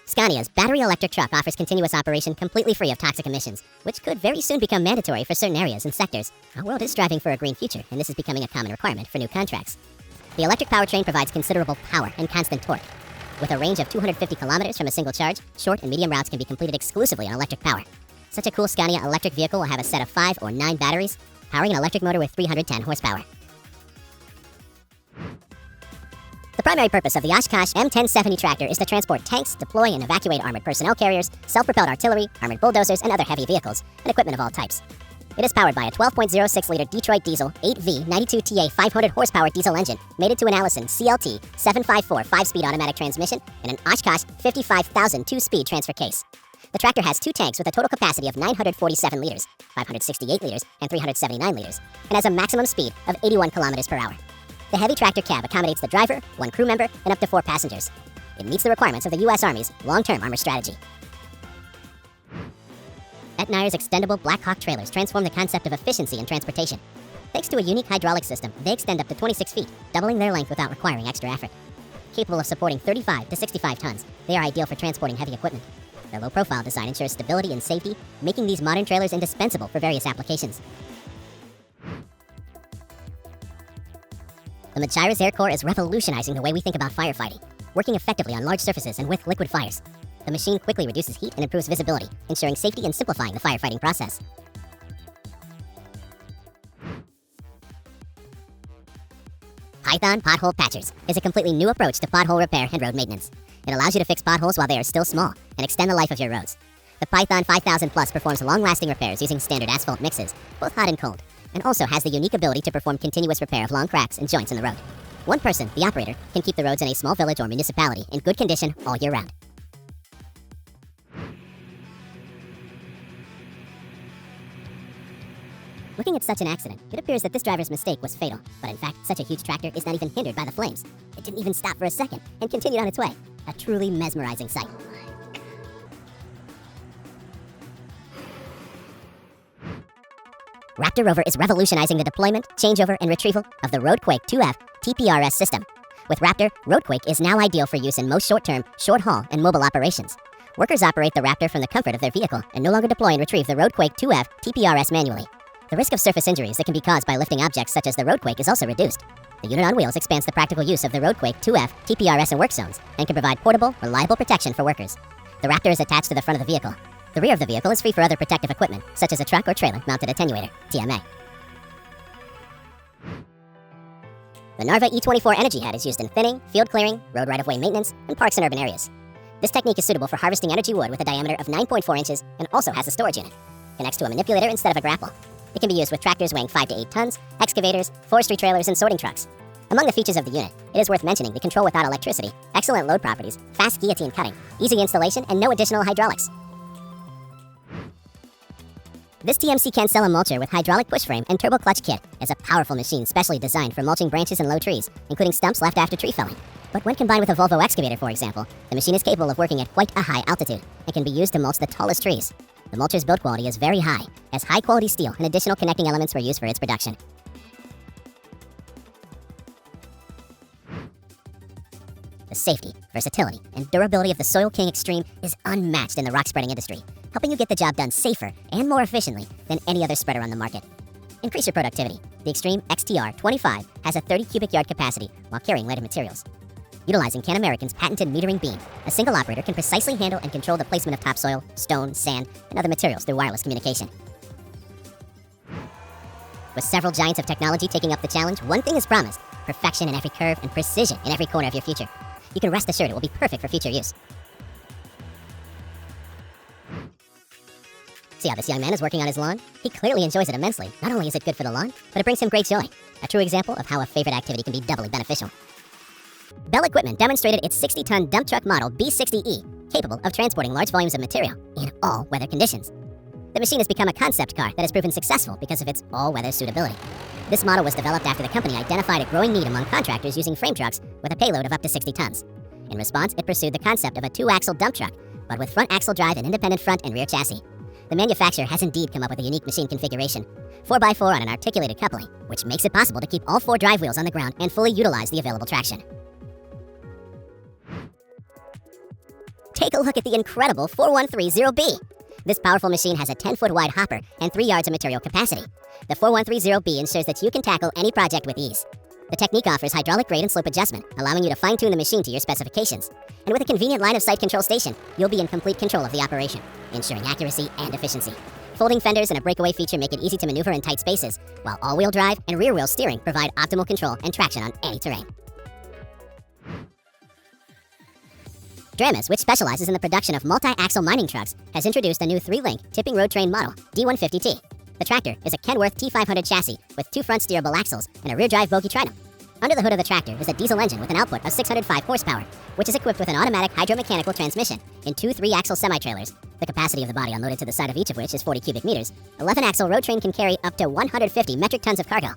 Scania's battery electric truck offers continuous operation completely free of toxic emissions, which could very soon become mandatory for certain areas and sectors. Our world is striving for a green future, and this is becoming a common requirement for new contracts. The electric powertrain provides considerable power and constant torque. With a range of 250 kilometers from a single charge, short and medium routes can be completed exclusively on electric power. Such a cool Scania electric vehicle will have a set of 5 or 9 batteries, powering an electric motor with 310 horsepower. The primary purpose of the Oshkosh M1070 tractor is to transport tanks, deploy and evacuate armored personnel carriers, self-propelled artillery, armored bulldozers, and other heavy vehicles, and equipment of all types. It is powered by a 12.06-liter Detroit diesel 8V 92TA 500 horsepower diesel engine mated to an Allison CLT 754 5-speed automatic transmission and an Oshkosh 55,000 2-speed transfer case. The tractor has 2 tanks with a total capacity of 947 liters, 568 liters, and 379 liters, and has a maximum speed of 81 kilometers per hour. The heavy tractor cab accommodates the driver, 1 crew member, and up to 4 passengers. It meets the requirements of the U.S. Army's long-term armor strategy. Etnire's extendable Black Hawk trailers transform the concept of efficiency in transportation. Thanks to a unique hydraulic system, they extend up to 26 feet, doubling their length without requiring extra effort. Capable of supporting 35 to 65 tons, they are ideal for transporting heavy equipment. Their low-profile design ensures stability and safety, making these modern trailers indispensable for various applications. The Machira's Air Core is revolutionizing the way we think about firefighting, working effectively on large surfaces and with liquid fires. The machine quickly reduces heat and improves visibility, ensuring safety and simplifying the firefighting process. Python Pothole Patchers is a completely new approach to pothole repair and road maintenance. It allows you to fix potholes while they are still small and extend the life of your roads. The Python 5000 Plus performs long-lasting repairs using standard asphalt mixes, both hot and cold, and also has the unique ability to perform continuous repair of long cracks and joints in the road. One person, the operator, can keep the roads in a small village or municipality in good condition all year round. Looking at such an accident, it appears that this driver's mistake was fatal, but in fact, such a huge tractor is not even hindered by the flames. It didn't even stop for a second and continued on its way. A truly mesmerizing sight. Raptor Rover is revolutionizing the deployment, changeover, and retrieval of the Roadquake 2F TPRS system. With Raptor, Roadquake is now ideal for use in most short-term, short-haul, and mobile operations. Workers operate the Raptor from the comfort of their vehicle and no longer deploy and retrieve the Roadquake 2F TPRS manually. The risk of surface injuries that can be caused by lifting objects such as the Roadquake is also reduced. The unit on wheels expands the practical use of the Roadquake 2F TPRS in work zones and can provide portable, reliable protection for workers. The Raptor is attached to the front of the vehicle. The rear of the vehicle is free for other protective equipment, such as a truck or trailer-mounted attenuator, TMA. The Narva E24 Energy Head is used in thinning, field clearing, road right-of-way maintenance, and parks in urban areas. This technique is suitable for harvesting energy wood with a diameter of 9.4 inches and also has a storage unit. Connects to a manipulator instead of a grapple. It can be used with tractors weighing 5 to 8 tons, excavators, forestry trailers, and sorting trucks. Among the features of the unit, it is worth mentioning the control without electricity, excellent load properties, fast guillotine cutting, easy installation, and no additional hydraulics. This TMC Cancella mulcher with hydraulic push frame and turbo clutch kit is a powerful machine specially designed for mulching branches and low trees, including stumps left after tree felling. But when combined with a Volvo excavator, for example, the machine is capable of working at quite a high altitude and can be used to mulch the tallest trees. The mulcher's build quality is very high, as high-quality steel and additional connecting elements were used for its production. The safety, versatility, and durability of the Soil King Extreme is unmatched in the rock spreading industry, helping you get the job done safer and more efficiently than any other spreader on the market. Increase your productivity. The Extreme XTR 25 has a 30 cubic yard capacity while carrying lighter materials. Utilizing Can American's patented metering beam, a single operator can precisely handle and control the placement of topsoil, stone, sand, and other materials through wireless communication. With several giants of technology taking up the challenge, one thing is promised: perfection in every curve and precision in every corner of your future. You can rest assured it will be perfect for future use. See how this young man is working on his lawn? He clearly enjoys it immensely. Not only is it good for the lawn, but it brings him great joy. A true example of how a favorite activity can be doubly beneficial. Bell Equipment demonstrated its 60-ton dump truck model B60E, capable of transporting large volumes of material in all weather conditions. The machine has become a concept car that has proven successful because of its all-weather suitability. This model was developed after the company identified a growing need among contractors using frame trucks with a payload of up to 60 tons. In response, it pursued the concept of a 2-axle dump truck, but with front axle drive and independent front and rear chassis. The manufacturer has indeed come up with a unique machine configuration, 4x4 on an articulated coupling, which makes it possible to keep all 4 drive wheels on the ground and fully utilize the available traction. take a look at the incredible 4130B. This powerful machine has a 10-foot wide hopper and 3 yards of material capacity. The 4130B ensures that you can tackle any project with ease. The technique offers hydraulic grade and slope adjustment, allowing you to fine-tune the machine to your specifications. And with a convenient line-of-sight control station, you'll be in complete control of the operation, ensuring accuracy and efficiency. Folding fenders and a breakaway feature make it easy to maneuver in tight spaces, while all-wheel drive and rear-wheel steering provide optimal control and traction on any terrain. Dramas, which specializes in the production of multi-axle mining trucks, has introduced a new 3-link tipping road train model, D150T. The tractor is a Kenworth T500 chassis with 2 front steerable axles and a rear-drive bogie trident. Under the hood of the tractor is a diesel engine with an output of 605 horsepower, which is equipped with an automatic hydromechanical transmission in 2 3-axle semi-trailers, the capacity of the body unloaded to the side of each of which is 40 cubic meters. 11-axle road train can carry up to 150 metric tons of cargo.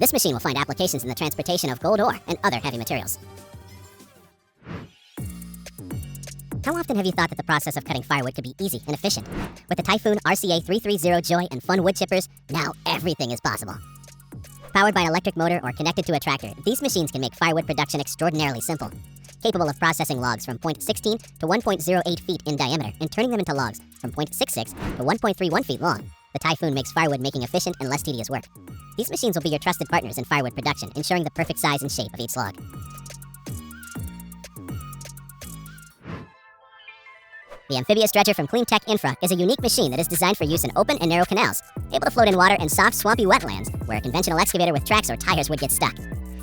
This machine will find applications in the transportation of gold ore and other heavy materials. How often have you thought that the process of cutting firewood could be easy and efficient? With the Typhoon RCA 330 Joy and Fun wood chippers, now everything is possible. Powered by an electric motor or connected to a tractor, these machines can make firewood production extraordinarily simple. Capable of processing logs from 0.16 to 1.08 feet in diameter and turning them into logs from 0.66 to 1.31 feet long, the Typhoon makes firewood making efficient and less tedious work. These machines will be your trusted partners in firewood production, ensuring the perfect size and shape of each log. The amphibious stretcher from Clean Tech Infra is a unique machine that is designed for use in open and narrow canals, able to float in water in soft, swampy wetlands where a conventional excavator with tracks or tires would get stuck.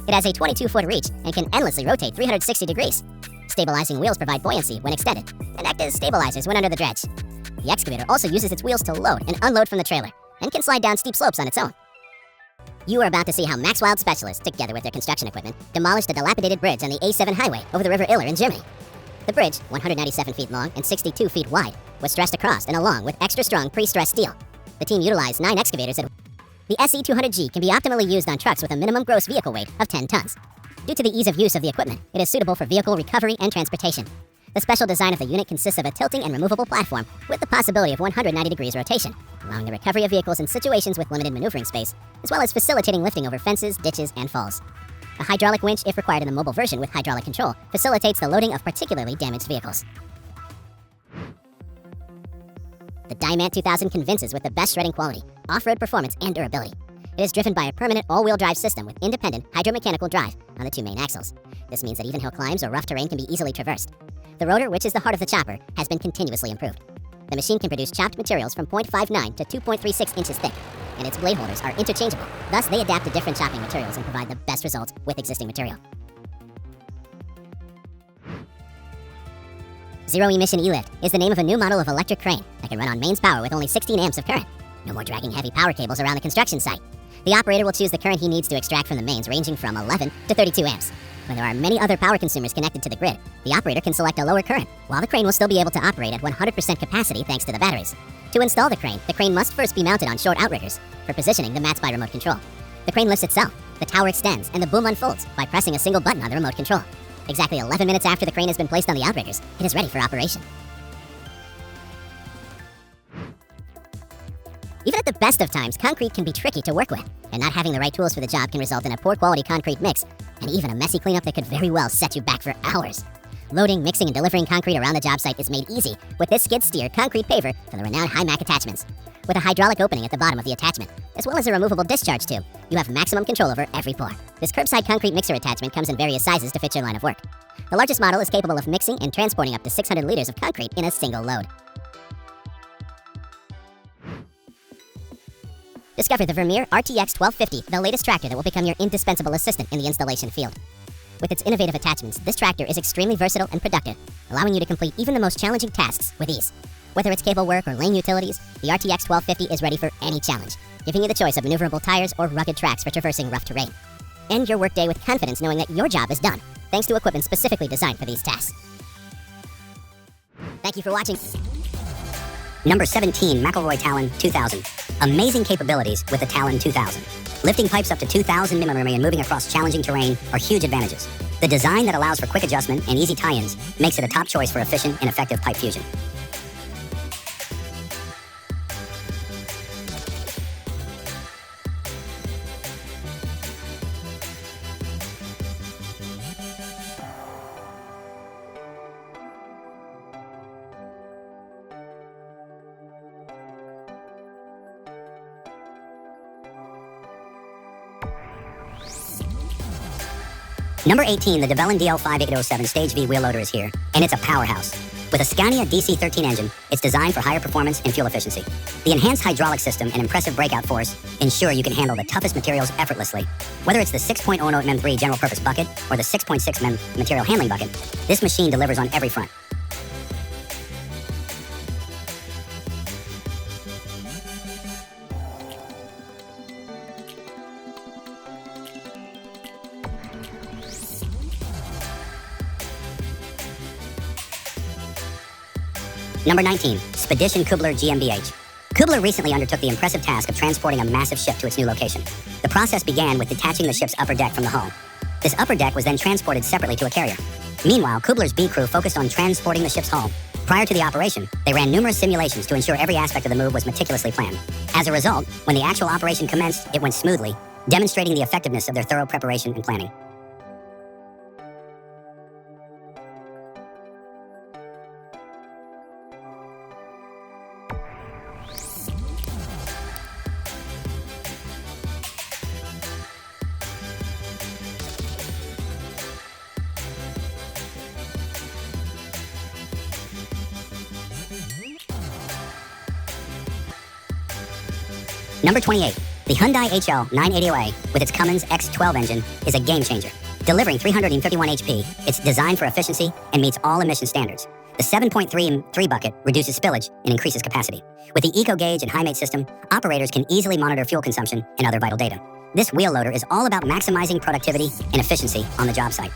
It has a 22-foot reach and can endlessly rotate 360 degrees. Stabilizing wheels provide buoyancy when extended and act as stabilizers when under the dredge. The excavator also uses its wheels to load and unload from the trailer and can slide down steep slopes on its own. You are about to see how Max Wild specialists, together with their construction equipment, demolished a dilapidated bridge on the A7 highway over the River Iller in Germany. The bridge, 197 feet long and 62 feet wide, was stressed across and along with extra strong pre-stressed steel. The team utilized 9 excavators. The SE200G can be optimally used on trucks with a minimum gross vehicle weight of 10 tons. Due to the ease of use of the equipment, it is suitable for vehicle recovery and transportation. The special design of the unit consists of a tilting and removable platform with the possibility of 190 degrees rotation, allowing the recovery of vehicles in situations with limited maneuvering space, as well as facilitating lifting over fences, ditches, and falls. A hydraulic winch, if required in the mobile version with hydraulic control, facilitates the loading of particularly damaged vehicles. The Dymant 2000 convinces with the best shredding quality, off-road performance, and durability. It is driven by a permanent all-wheel drive system with independent hydromechanical drive on the 2 main axles. This means that even hill climbs or rough terrain can be easily traversed. The rotor, which is the heart of the chopper, has been continuously improved. The machine can produce chopped materials from 0.59 to 2.36 inches thick, and its blade holders are interchangeable. Thus, they adapt to different chopping materials and provide the best results with existing material. Zero Emission E-Lift is the name of a new model of electric crane that can run on mains power with only 16 amps of current. No more dragging heavy power cables around the construction site. The operator will choose the current he needs to extract from the mains, ranging from 11 to 32 amps. When there are many other power consumers connected to the grid, the operator can select a lower current, while the crane will still be able to operate at 100% capacity thanks to the batteries. To install the crane must first be mounted on short outriggers. For positioning, the mats by remote control. The crane lifts itself, the tower extends, and the boom unfolds by pressing a single button on the remote control. Exactly 11 minutes after the crane has been placed on the outriggers, it is ready for operation. Even at the best of times, concrete can be tricky to work with, and not having the right tools for the job can result in a poor quality concrete mix, and even a messy cleanup that could very well set you back for hours. Loading, mixing, and delivering concrete around the job site is made easy with this skid steer concrete paver from the renowned Hi-Mac Attachments. With a hydraulic opening at the bottom of the attachment, as well as a removable discharge tube, you have maximum control over every pour. This curbside concrete mixer attachment comes in various sizes to fit your line of work. The largest model is capable of mixing and transporting up to 600 liters of concrete in a single load. Discover the Vermeer RTX 1250, the latest tractor that will become your indispensable assistant in the installation field. With its innovative attachments, this tractor is extremely versatile and productive, allowing you to complete even the most challenging tasks with ease. Whether it's cable work or lane utilities, the RTX 1250 is ready for any challenge, giving you the choice of maneuverable tires or rugged tracks for traversing rough terrain. End your workday with confidence knowing that your job is done, thanks to equipment specifically designed for these tasks. Thank you for watching. Number 17, McElroy Talon 2000. Amazing capabilities with the Talon 2000. Lifting pipes up to 2,000 mm and moving across challenging terrain are huge advantages. The design that allows for quick adjustment and easy tie-ins makes it a top choice for efficient and effective pipe fusion. Number 18, the Devellin DL5807 Stage V wheel loader is here, and it's a powerhouse. With a Scania DC-13 engine, it's designed for higher performance and fuel efficiency. The enhanced hydraulic system and impressive breakout force ensure you can handle the toughest materials effortlessly. Whether it's the 6.0 MM3 general purpose bucket or the 6.6 MM material handling bucket, this machine delivers on every front. Number 19, Spedition Kubler GmbH. Kubler recently undertook the impressive task of transporting a massive ship to its new location. The process began with detaching the ship's upper deck from the hull. This upper deck was then transported separately to a carrier. Meanwhile, Kubler's B crew focused on transporting the ship's hull. Prior to the operation, they ran numerous simulations to ensure every aspect of the move was meticulously planned. As a result, when the actual operation commenced, it went smoothly, demonstrating the effectiveness of their thorough preparation and planning. Number 28, the Hyundai HL 980A with its Cummins X12 engine is a game changer. Delivering 351 HP, it's designed for efficiency and meets all emission standards. The 7.3 bucket reduces spillage and increases capacity. With the EcoGauge and HiMate system, operators can easily monitor fuel consumption and other vital data. This wheel loader is all about maximizing productivity and efficiency on the job site.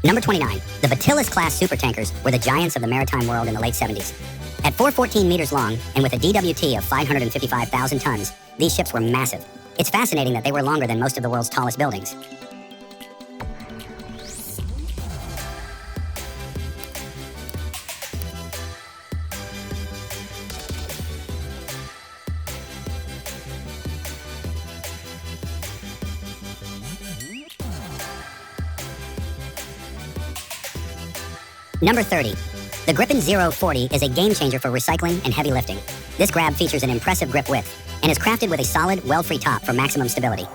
Number 29, the Batilis class supertankers were the giants of the maritime world in the late 70s. At 414 meters long and with a DWT of 555,000 tons, these ships were massive. It's fascinating that they were longer than most of the world's tallest buildings. Number 30. The Gripen 040 is a game changer for recycling and heavy lifting. This grab features an impressive grip width and is crafted with a solid, well-free top for maximum stability.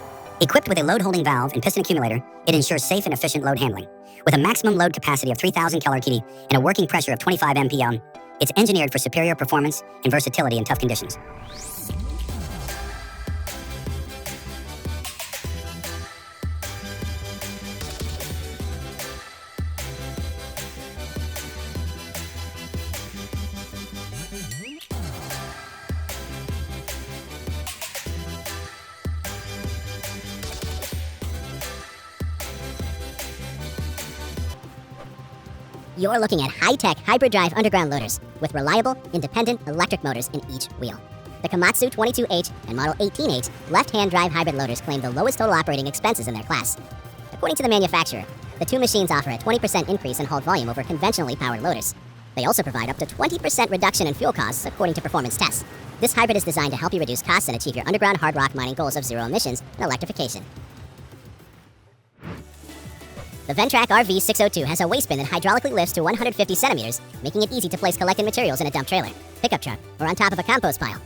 Equipped with a load-holding valve and piston accumulator, it ensures safe and efficient load handling. With a maximum load capacity of 3,000 kg and a working pressure of 25 mpm, it's engineered for superior performance and versatility in tough conditions. You're looking at high-tech hybrid drive underground loaders with reliable, independent electric motors in each wheel. The Komatsu 22H and Model 18H left-hand drive hybrid loaders claim the lowest total operating expenses in their class. According to the manufacturer, the two machines offer a 20% increase in hauled volume over conventionally powered loaders. They also provide up to 20% reduction in fuel costs according to performance tests. This hybrid is designed to help you reduce costs and achieve your underground hard rock mining goals of zero emissions and electrification. The Ventrac RV602 has a waste bin that hydraulically lifts to 150 centimeters, making it easy to place collected materials in a dump trailer, pickup truck, or on top of a compost pile.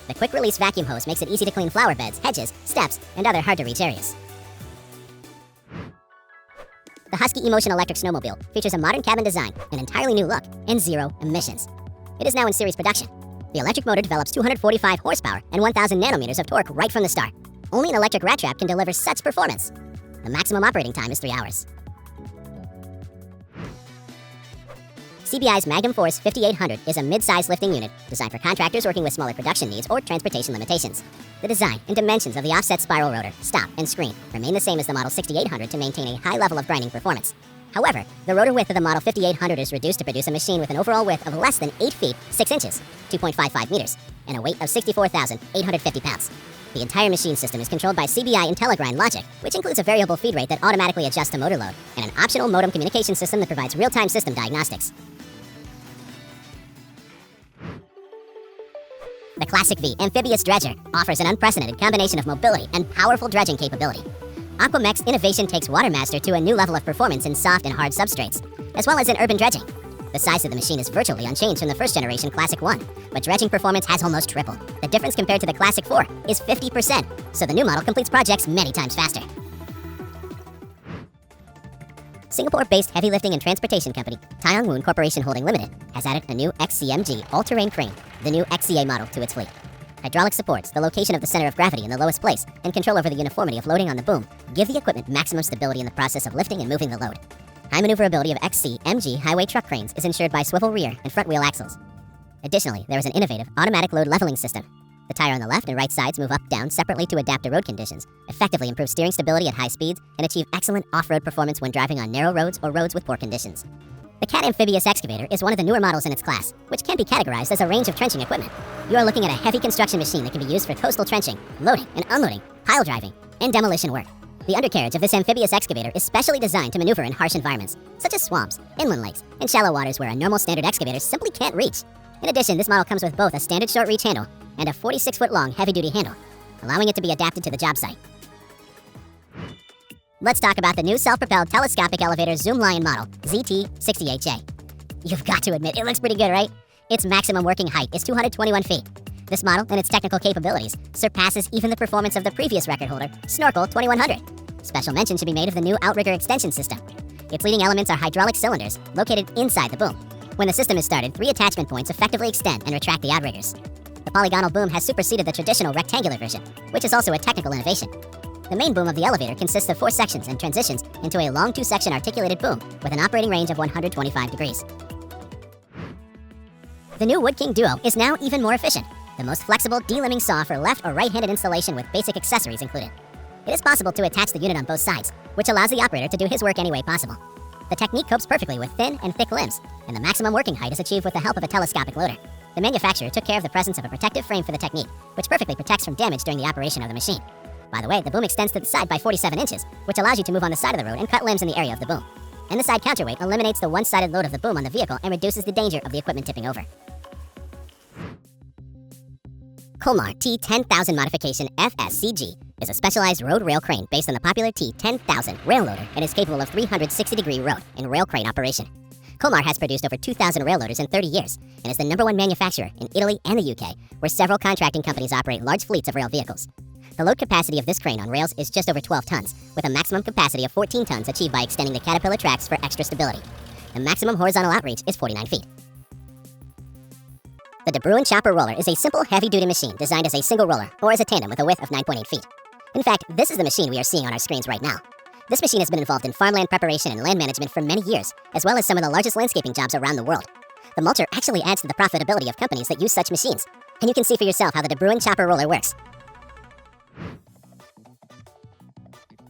The quick-release vacuum hose makes it easy to clean flower beds, hedges, steps, and other hard-to-reach areas. The Husky Emotion Electric Snowmobile features a modern cabin design, an entirely new look, and zero emissions. It is now in series production. The electric motor develops 245 horsepower and 1,000 nanometers of torque right from the start. Only an electric rat trap can deliver such performance. The maximum operating time is 3 hours. CBI's Magnum Force 5800 is a mid-size lifting unit designed for contractors working with smaller production needs or transportation limitations. The design and dimensions of the offset spiral rotor, stop, and screen remain the same as the Model 6800 to maintain a high level of grinding performance. However, the rotor width of the Model 5800 is reduced to produce a machine with an overall width of less than 8 feet, 6 inches, 2.55 meters, and a weight of 64,850 pounds. The entire machine system is controlled by CBI IntelliGrind logic, which includes a variable feed rate that automatically adjusts to motor load, and an optional modem communication system that provides real-time system diagnostics. The Classic V Amphibious Dredger offers an unprecedented combination of mobility and powerful dredging capability. Aquamech's innovation takes Watermaster to a new level of performance in soft and hard substrates, as well as in urban dredging. The size of the machine is virtually unchanged from the first generation Classic 1, but dredging performance has almost tripled. The difference compared to the Classic 4 is 50%, so the new model completes projects many times faster. Singapore-based heavy lifting and transportation company Taiwan Woon Corporation Holding Limited has added a new XCMG all-terrain crane, the new XCA model, to its fleet. Hydraulic supports, the location of the center of gravity in the lowest place, and control over the uniformity of loading on the boom give the equipment maximum stability in the process of lifting and moving the load. High maneuverability of XCMG highway truck cranes is ensured by swivel rear and front wheel axles. Additionally, there is an innovative automatic load leveling system. The tire on the left and right sides move up down separately to adapt to road conditions, effectively improve steering stability at high speeds, and achieve excellent off-road performance when driving on narrow roads or roads with poor conditions. The Cat amphibious excavator is one of the newer models in its class, which can be categorized as a range of trenching equipment. You are looking at a heavy construction machine that can be used for coastal trenching, loading and unloading, pile driving, and demolition work. The undercarriage of this amphibious excavator is specially designed to maneuver in harsh environments, such as swamps, inland lakes, and shallow waters where a normal standard excavator simply can't reach. In addition, this model comes with both a standard short reach handle and a 46-foot-long heavy-duty handle, allowing it to be adapted to the job site. Let's talk about the new self-propelled telescopic elevator Zoom Lion model, ZT60HA. You've got to admit, it looks pretty good, right? Its maximum working height is 221 feet. This model and its technical capabilities surpasses even the performance of the previous record holder, Snorkel 2100. Special mention should be made of the new outrigger extension system. Its leading elements are hydraulic cylinders located inside the boom. When the system is started, 3 attachment points effectively extend and retract the outriggers. The polygonal boom has superseded the traditional rectangular version, which is also a technical innovation. The main boom of the elevator consists of 4 sections and transitions into a long 2-section articulated boom with an operating range of 125 degrees. The new Wood King Duo is now even more efficient. The most flexible delimbing saw for left or right-handed installation with basic accessories included. It is possible to attach the unit on both sides, which allows the operator to do his work any way possible. The technique copes perfectly with thin and thick limbs, and the maximum working height is achieved with the help of a telescopic loader. The manufacturer took care of the presence of a protective frame for the technique, which perfectly protects from damage during the operation of the machine. By the way, the boom extends to the side by 47 inches, which allows you to move on the side of the road and cut limbs in the area of the boom. And the side counterweight eliminates the one-sided load of the boom on the vehicle and reduces the danger of the equipment tipping over. Colmar T10000 Modification FSCG is a specialized road rail crane based on the popular T10000 rail loader and is capable of 360-degree road and rail crane operation. Colmar has produced over 2,000 rail loaders in 30 years and is the #1 manufacturer in Italy and the UK, where several contracting companies operate large fleets of rail vehicles. The load capacity of this crane on rails is just over 12 tons, with a maximum capacity of 14 tons achieved by extending the caterpillar tracks for extra stability. The maximum horizontal outreach is 49 feet. The De Bruin Chopper Roller is a simple, heavy-duty machine designed as a single roller or as a tandem with a width of 9.8 feet. In fact, this is the machine we are seeing on our screens right now. This machine has been involved in farmland preparation and land management for many years, as well as some of the largest landscaping jobs around the world. The mulcher actually adds to the profitability of companies that use such machines, and you can see for yourself how the De Bruin Chopper Roller works.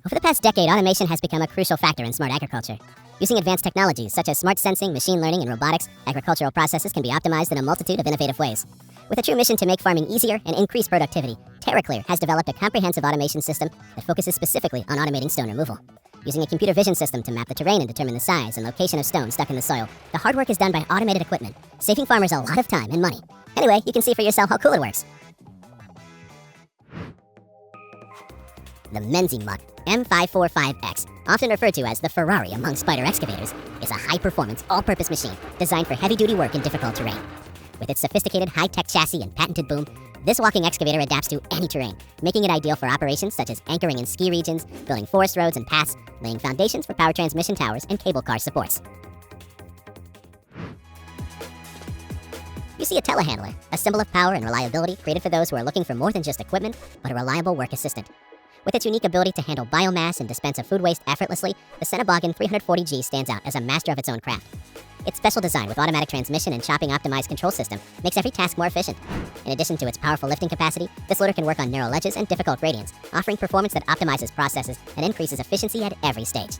Over the past decade, automation has become a crucial factor in smart agriculture. Using advanced technologies such as smart sensing, machine learning, and robotics, agricultural processes can be optimized in a multitude of innovative ways. With a true mission to make farming easier and increase productivity, TerraClear has developed a comprehensive automation system that focuses specifically on automating stone removal. Using a computer vision system to map the terrain and determine the size and location of stone stuck in the soil, the hard work is done by automated equipment, saving farmers a lot of time and money. Anyway, you can see for yourself how cool it works. The Menzimuck M545X, often referred to as the Ferrari among spider excavators, is a high-performance, all-purpose machine designed for heavy-duty work in difficult terrain. With its sophisticated high-tech chassis and patented boom, this walking excavator adapts to any terrain, making it ideal for operations such as anchoring in ski regions, building forest roads and paths, laying foundations for power transmission towers and cable car supports. You see a telehandler, a symbol of power and reliability created for those who are looking for more than just equipment, but a reliable work assistant. With its unique ability to handle biomass and dispense of food waste effortlessly, the Seneboggin 340G stands out as a master of its own craft. Its special design with automatic transmission and chopping optimized control system makes every task more efficient. In addition to its powerful lifting capacity, this loader can work on narrow ledges and difficult gradients, offering performance that optimizes processes and increases efficiency at every stage.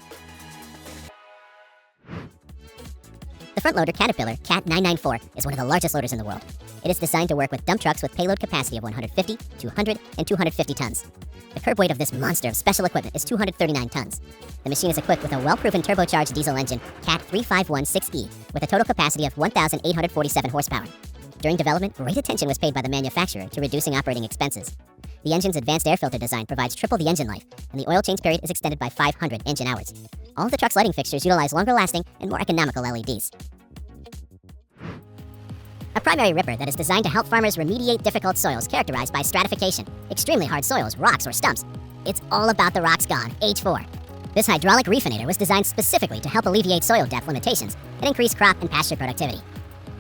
The front loader Caterpillar Cat 994 is one of the largest loaders in the world. It is designed to work with dump trucks with payload capacity of 150, 200, and 250 tons. The curb weight of this monster of special equipment is 239 tons. The machine is equipped with a well-proven turbocharged diesel engine, Cat 3516E, with a total capacity of 1,847 horsepower. During development, great attention was paid by the manufacturer to reducing operating expenses. The engine's advanced air filter design provides triple the engine life, and the oil change period is extended by 500 engine hours. All of the truck's lighting fixtures utilize longer-lasting and more economical LEDs. A primary ripper that is designed to help farmers remediate difficult soils characterized by stratification, extremely hard soils, rocks, or stumps. It's all about the rocks gone, H4. This hydraulic refinator was designed specifically to help alleviate soil depth limitations and increase crop and pasture productivity.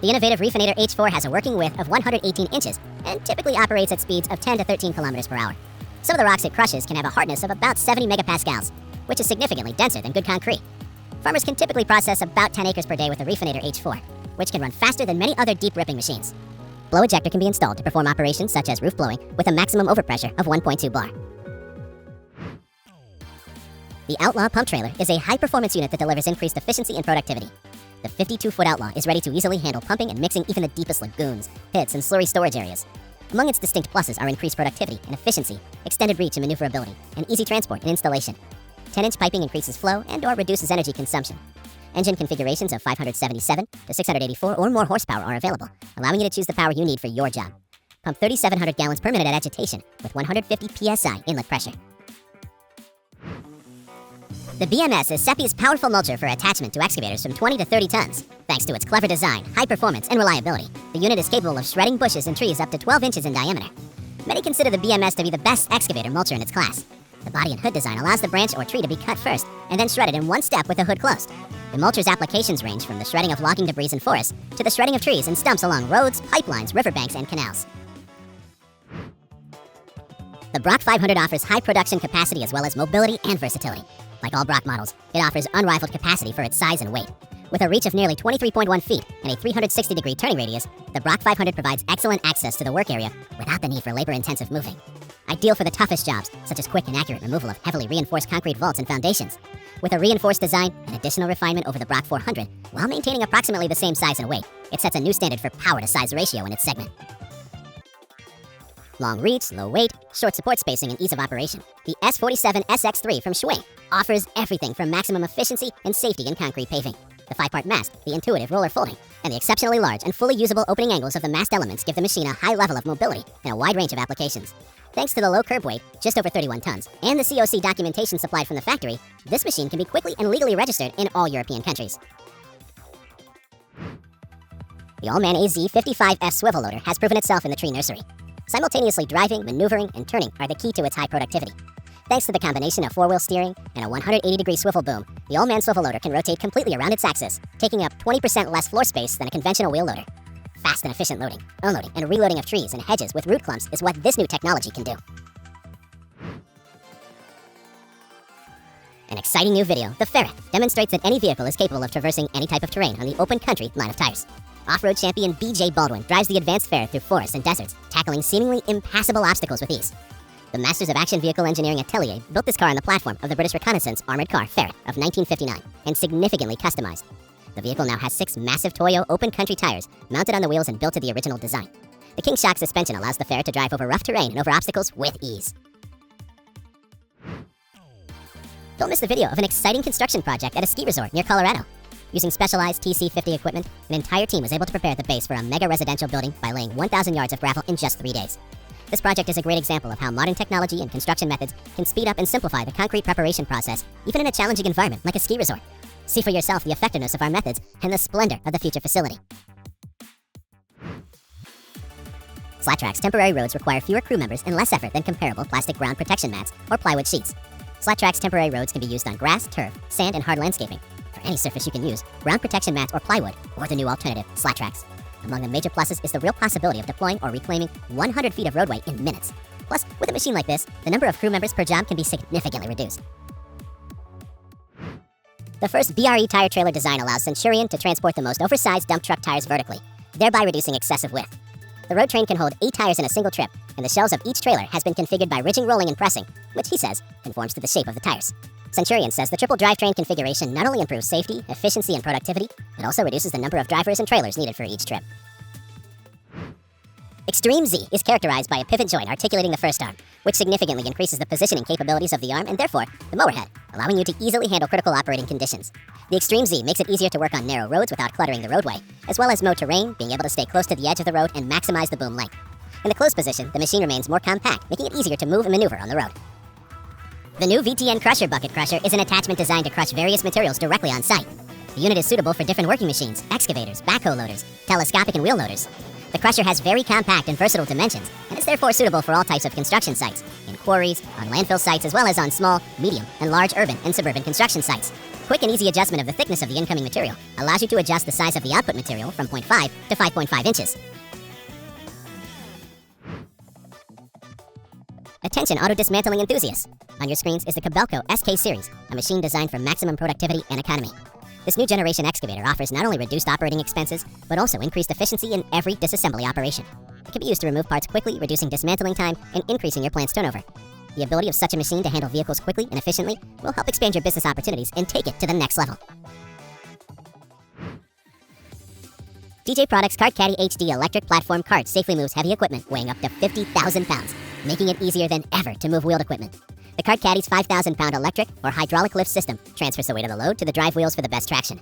The innovative refinator H4 has a working width of 118 inches and typically operates at speeds of 10 to 13 kilometers per hour. Some of the rocks it crushes can have a hardness of about 70 megapascals, which is significantly denser than good concrete. Farmers can typically process about 10 acres per day with the refinator H4, which can run faster than many other deep ripping machines. Blow ejector can be installed to perform operations such as roof blowing with a maximum overpressure of 1.2 bar. The Outlaw pump trailer is a high-performance unit that delivers increased efficiency and productivity. The 52-foot Outlaw is ready to easily handle pumping and mixing even the deepest lagoons, pits, and slurry storage areas. Among its distinct pluses are increased productivity and efficiency, extended reach and maneuverability, and easy transport and installation. 10-inch piping increases flow and/or reduces energy consumption. Engine configurations of 577 to 684 or more horsepower are available, allowing you to choose the power you need for your job. Pump 3,700 gallons per minute at agitation with 150 psi inlet pressure. The BMS is SEPI's powerful mulcher for attachment to excavators from 20 to 30 tons. Thanks to its clever design, high performance, and reliability, the unit is capable of shredding bushes and trees up to 12 inches in diameter. Many consider the BMS to be the best excavator mulcher in its class. The body and hood design allows the branch or tree to be cut first and then shredded in one step with the hood closed. The mulcher's applications range from the shredding of logging debris in forests to the shredding of trees and stumps along roads, pipelines, riverbanks, and canals. The Brock 500 offers high production capacity as well as mobility and versatility. Like all Brock models, it offers unrivaled capacity for its size and weight. With a reach of nearly 23.1 feet and a 360-degree turning radius, the Brock 500 provides excellent access to the work area without the need for labor-intensive moving. Ideal for the toughest jobs, such as quick and accurate removal of heavily reinforced concrete vaults and foundations. With a reinforced design and additional refinement over the Brock 400, while maintaining approximately the same size and weight, it sets a new standard for power-to-size ratio in its segment. Long reach, low weight, short support spacing, and ease of operation. The S47 SX3 from Schwing offers everything from maximum efficiency and safety in concrete paving. The 5-part mast, the intuitive roller folding, and the exceptionally large and fully usable opening angles of the mast elements give the machine a high level of mobility and a wide range of applications. Thanks to the low curb weight, just over 31 tons, and the COC documentation supplied from the factory, this machine can be quickly and legally registered in all European countries. The Allman AZ55F swivel loader has proven itself in the tree nursery. Simultaneously driving, maneuvering, and turning are the key to its high productivity. Thanks to the combination of four-wheel steering and a 180-degree swivel boom, the Allman swivel loader can rotate completely around its axis, taking up 20% less floor space than a conventional wheel loader. Fast and efficient loading, unloading, and reloading of trees and hedges with root clumps is what this new technology can do. An exciting new video, the Ferret, demonstrates that any vehicle is capable of traversing any type of terrain on the open country line of tires. Off-road champion BJ Baldwin drives the advanced Ferret through forests and deserts, tackling seemingly impassable obstacles with ease. The Masters of Action Vehicle Engineering Atelier built this car on the platform of the British Reconnaissance armored car Ferret of 1959 and significantly customized. The vehicle now has 6 massive Toyo open country tires mounted on the wheels and built to the original design. The King Shock suspension allows the Ferret to drive over rough terrain and over obstacles with ease. Don't miss the video of an exciting construction project at a ski resort near Colorado. Using specialized TC50 equipment, an entire team was able to prepare the base for a mega residential building by laying 1,000 yards of gravel in just 3 days. This project is a great example of how modern technology and construction methods can speed up and simplify the concrete preparation process, even in a challenging environment like a ski resort. See for yourself the effectiveness of our methods and the splendor of the future facility. SlatTrack's temporary roads require fewer crew members and less effort than comparable plastic ground protection mats or plywood sheets. SlatTrack's temporary roads can be used on grass, turf, sand, and hard landscaping. For any surface you can use ground protection mats or plywood, or the new alternative, SlatTracks. Among the major pluses is the real possibility of deploying or reclaiming 100 feet of roadway in minutes. Plus, with a machine like this, the number of crew members per job can be significantly reduced. The first BRE tire trailer design allows Centurion to transport the most oversized dump truck tires vertically, thereby reducing excessive width. The road train can hold 8 tires in a single trip, and the shells of each trailer has been configured by ridging, rolling, and pressing, which he says conforms to the shape of the tires. Centurion says the triple drivetrain configuration not only improves safety, efficiency, and productivity, but also reduces the number of drivers and trailers needed for each trip. Extreme Z is characterized by a pivot joint articulating the first arm, which significantly increases the positioning capabilities of the arm and therefore the mower head, allowing you to easily handle critical operating conditions. The Extreme Z makes it easier to work on narrow roads without cluttering the roadway, as well as mow terrain, being able to stay close to the edge of the road and maximize the boom length. In the closed position, the machine remains more compact, making it easier to move and maneuver on the road. The new VTN Crusher Bucket Crusher is an attachment designed to crush various materials directly on site. The unit is suitable for different working machines, excavators, backhoe loaders, telescopic and wheel loaders. The crusher has very compact and versatile dimensions, and is therefore suitable for all types of construction sites, in quarries, on landfill sites, as well as on small, medium, and large urban and suburban construction sites. Quick and easy adjustment of the thickness of the incoming material allows you to adjust the size of the output material from 0.5 to 5.5 inches. Attention auto dismantling enthusiasts! On your screens is the Kobelco SK series, a machine designed for maximum productivity and economy. This new generation excavator offers not only reduced operating expenses, but also increased efficiency in every disassembly operation. It can be used to remove parts quickly, reducing dismantling time and increasing your plant's turnover. The ability of such a machine to handle vehicles quickly and efficiently will help expand your business opportunities and take it to the next level. DJ Products Cart Caddy HD electric platform cart safely moves heavy equipment weighing up to 50,000 pounds, making it easier than ever to move wheeled equipment. The Cart Caddy's 5,000-pound electric or hydraulic lift system transfers the weight of the load to the drive wheels for the best traction.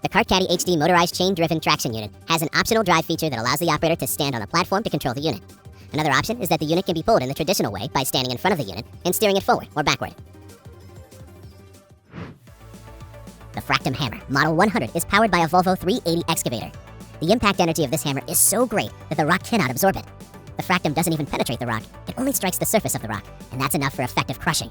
The Cart Caddy HD motorized chain-driven traction unit has an optional drive feature that allows the operator to stand on a platform to control the unit. Another option is that the unit can be pulled in the traditional way by standing in front of the unit and steering it forward or backward. The Fractum Hammer Model 100 is powered by a Volvo 380 excavator. The impact energy of this hammer is so great that the rock cannot absorb it. The fractum doesn't even penetrate the rock, it only strikes the surface of the rock, and that's enough for effective crushing.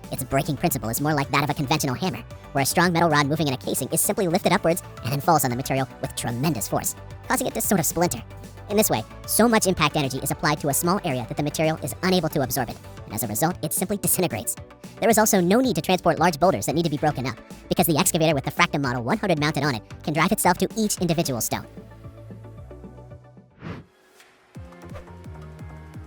Its braking principle is more like that of a conventional hammer, where a strong metal rod moving in a casing is simply lifted upwards and then falls on the material with tremendous force, causing it to sort of splinter. In this way, so much impact energy is applied to a small area that the material is unable to absorb it, and as a result, it simply disintegrates. There is also no need to transport large boulders that need to be broken up, because the excavator with the Fractum Model 100 mounted on it can drive itself to each individual stone.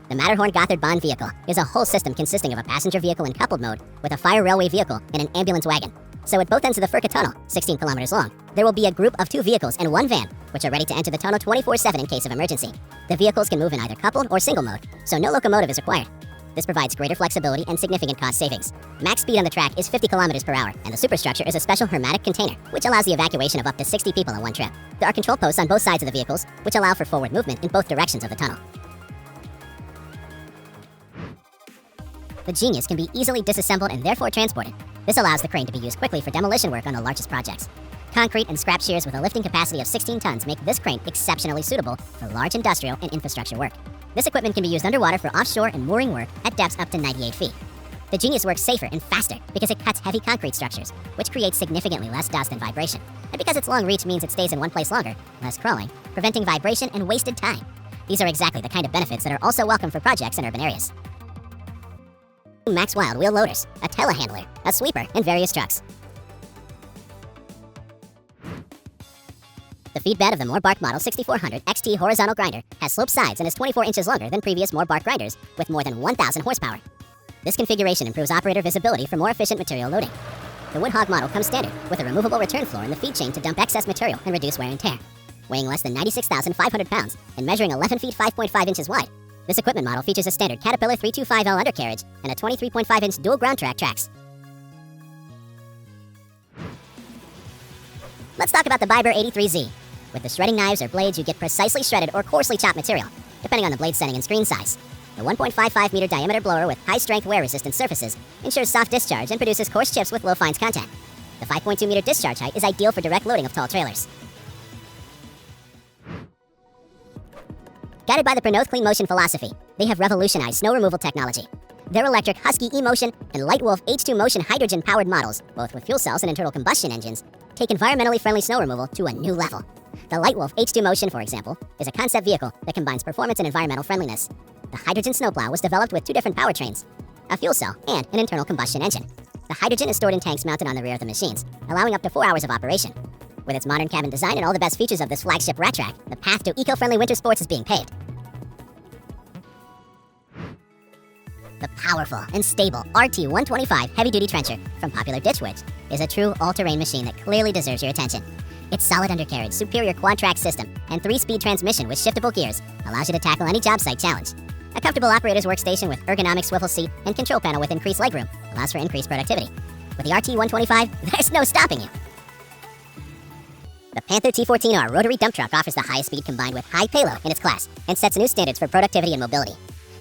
The Matterhorn Gothard Bond vehicle is a whole system consisting of a passenger vehicle in coupled mode with a fire railway vehicle and an ambulance wagon. So at both ends of the Furka Tunnel, 16 kilometers long, there will be a group of 2 vehicles and 1 van, which are ready to enter the tunnel 24/7 in case of emergency. The vehicles can move in either coupled or single mode, so no locomotive is required. This provides greater flexibility and significant cost savings. Max speed on the track is 50 kilometers per hour, and the superstructure is a special hermetic container, which allows the evacuation of up to 60 people in one trip. There are control posts on both sides of the vehicles, which allow for forward movement in both directions of the tunnel. The Genius can be easily disassembled and therefore transported. This allows the crane to be used quickly for demolition work on the largest projects. Concrete and scrap shears with a lifting capacity of 16 tons make this crane exceptionally suitable for large industrial and infrastructure work. This equipment can be used underwater for offshore and mooring work at depths up to 98 feet. The Genius works safer and faster because it cuts heavy concrete structures, which creates significantly less dust and vibration. And because its long reach means it stays in one place longer, less crawling, preventing vibration and wasted time. These are exactly the kind of benefits that are also welcome for projects in urban areas. Max Wild wheel loaders, a telehandler, a sweeper, and various trucks. The feed bed of the Moorbark Model 6400 XT horizontal grinder has sloped sides and is 24 inches longer than previous Moorbark grinders with more than 1,000 horsepower. This configuration improves operator visibility for more efficient material loading. The Woodhog model comes standard with a removable return floor in the feed chain to dump excess material and reduce wear and tear. Weighing less than 96,500 pounds and measuring 11 feet 5.5 inches wide, this equipment model features a standard Caterpillar 325L undercarriage and a 23.5-inch dual ground track tracks. Let's talk about the Biber 83Z. With the shredding knives or blades, you get precisely shredded or coarsely chopped material, depending on the blade setting and screen size. The 1.55-meter diameter blower with high-strength wear-resistant surfaces ensures soft discharge and produces coarse chips with low fines content. The 5.2-meter discharge height is ideal for direct loading of tall trailers. Guided by the Prenoth Clean Motion philosophy, they have revolutionized snow removal technology. Their electric Husky E-Motion and Lightwolf H2 Motion hydrogen-powered models, both with fuel cells and internal combustion engines, take environmentally friendly snow removal to a new level. The Lightwolf H2 Motion, for example, is a concept vehicle that combines performance and environmental friendliness. The hydrogen snowplow was developed with 2 different powertrains, a fuel cell and an internal combustion engine. The hydrogen is stored in tanks mounted on the rear of the machines, allowing up to 4 hours of operation. With its modern cabin design and all the best features of this flagship rat track, the path to eco-friendly winter sports is being paved. The powerful and stable RT-125 heavy-duty trencher from Popular Ditch Witch is a true all-terrain machine that clearly deserves your attention. Its solid undercarriage, superior quad-track system, and 3-speed transmission with shiftable gears allows you to tackle any job site challenge. A comfortable operator's workstation with ergonomic swivel seat and control panel with increased legroom allows for increased productivity. With the RT-125, there's no stopping you. The Panther T14R rotary dump truck offers the highest speed combined with high payload in its class and sets new standards for productivity and mobility.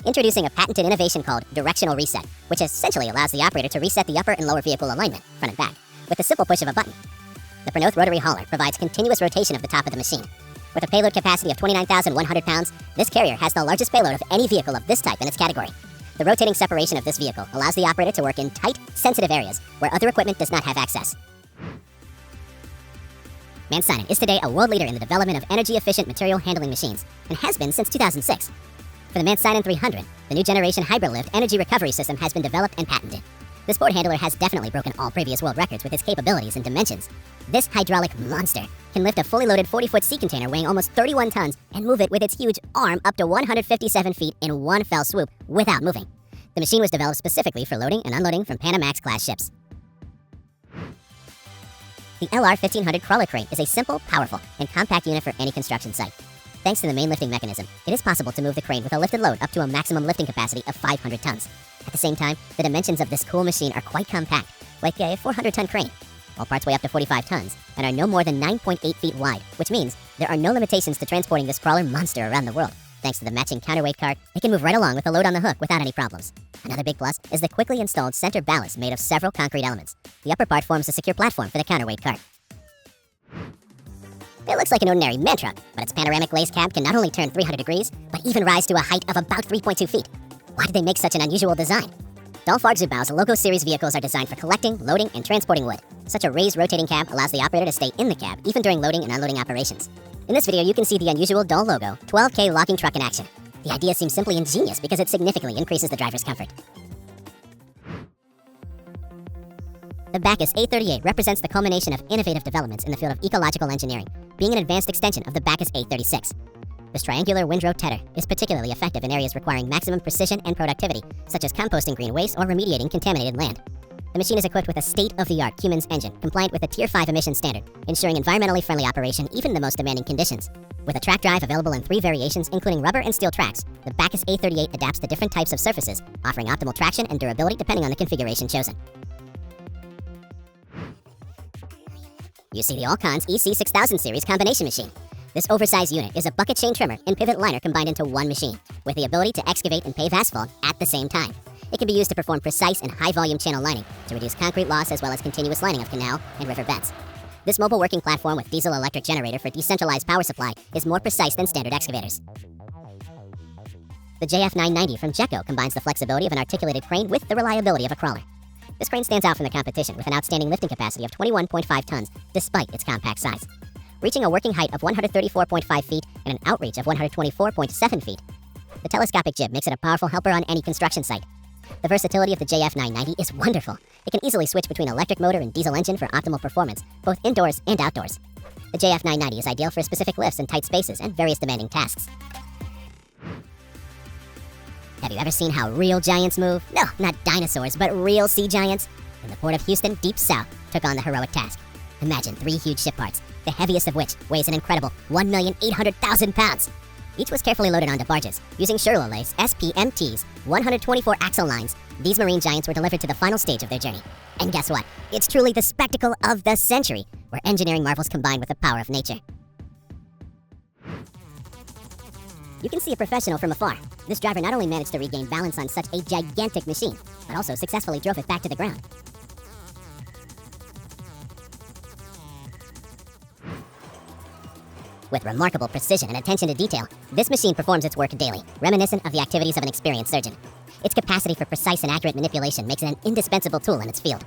Introducing a patented innovation called directional reset, which essentially allows the operator to reset the upper and lower vehicle alignment, front and back, with the simple push of a button. The Pernoth rotary hauler provides continuous rotation of the top of the machine. With a payload capacity of 29,100 pounds, this carrier has the largest payload of any vehicle of this type in its category. The rotating separation of this vehicle allows the operator to work in tight, sensitive areas where other equipment does not have access. Mann is today a world leader in the development of energy-efficient material handling machines, and has been since 2006. For the Mann 300, the new generation Hyperlift energy recovery system has been developed and patented. This board handler has definitely broken all previous world records with its capabilities and dimensions. This hydraulic monster can lift a fully loaded 40-foot sea container weighing almost 31 tons and move it with its huge arm up to 157 feet in one fell swoop without moving. The machine was developed specifically for loading and unloading from Panamax-class ships. The LR1500 crawler crane is a simple, powerful, and compact unit for any construction site. Thanks to the main lifting mechanism, it is possible to move the crane with a lifted load up to a maximum lifting capacity of 500 tons. At the same time, the dimensions of this cool machine are quite compact, like a 400-ton crane. All parts weigh up to 45 tons and are no more than 9.8 feet wide, which means there are no limitations to transporting this crawler monster around the world. Thanks to the matching counterweight cart, it can move right along with the load on the hook without any problems. Another big plus is the quickly installed center ballast made of several concrete elements. The upper part forms a secure platform for the counterweight cart. It looks like an ordinary man truck, but its panoramic lace cab can not only turn 300 degrees, but even rise to a height of about 3.2 feet. Why did they make such an unusual design? Dolph-Zubau's Logo Series vehicles are designed for collecting, loading, and transporting wood. Such a raised rotating cab allows the operator to stay in the cab, even during loading and unloading operations. In this video, you can see the unusual Dol Logo 12K locking truck in action. The idea seems simply ingenious because it significantly increases the driver's comfort. The Bacchus A38 represents the culmination of innovative developments in the field of ecological engineering, being an advanced extension of the Bacchus A36. This triangular windrow tedder is particularly effective in areas requiring maximum precision and productivity, such as composting green waste or remediating contaminated land. The machine is equipped with a state-of-the-art Cummins engine, compliant with the Tier 5 emission standard, ensuring environmentally friendly operation even in the most demanding conditions. With a track drive available in 3 variations, including rubber and steel tracks, the Bacchus A38 adapts to different types of surfaces, offering optimal traction and durability depending on the configuration chosen. You see the All-Cons EC6000 series combination machine. This oversized unit is a bucket chain trimmer and pivot liner combined into one machine, with the ability to excavate and pave asphalt at the same time. It can be used to perform precise and high-volume channel lining to reduce concrete loss as well as continuous lining of canal and river beds. This mobile working platform with diesel-electric generator for decentralized power supply is more precise than standard excavators. The JF990 from Jecco combines the flexibility of an articulated crane with the reliability of a crawler. This crane stands out from the competition with an outstanding lifting capacity of 21.5 tons despite its compact size. Reaching a working height of 134.5 feet and an outreach of 124.7 feet, the telescopic jib makes it a powerful helper on any construction site. The versatility of the JF990 is wonderful. It can easily switch between electric motor and diesel engine for optimal performance, both indoors and outdoors. The JF990 is ideal for specific lifts in tight spaces and various demanding tasks. Have you ever seen how real giants move? No, not dinosaurs, but real sea giants. And the port of Houston, deep south, took on the heroic task. Imagine 3 huge ship parts, the heaviest of which weighs an incredible 1,800,000 pounds. Each was carefully loaded onto barges, using Sherlow-Lace SPMT's 124 axle lines. These marine giants were delivered to the final stage of their journey. And guess what? It's truly the spectacle of the century, where engineering marvels combine with the power of nature. You can see a professional from afar. This driver not only managed to regain balance on such a gigantic machine, but also successfully drove it back to the ground. With remarkable precision and attention to detail, this machine performs its work daily, reminiscent of the activities of an experienced surgeon. Its capacity for precise and accurate manipulation makes it an indispensable tool in its field.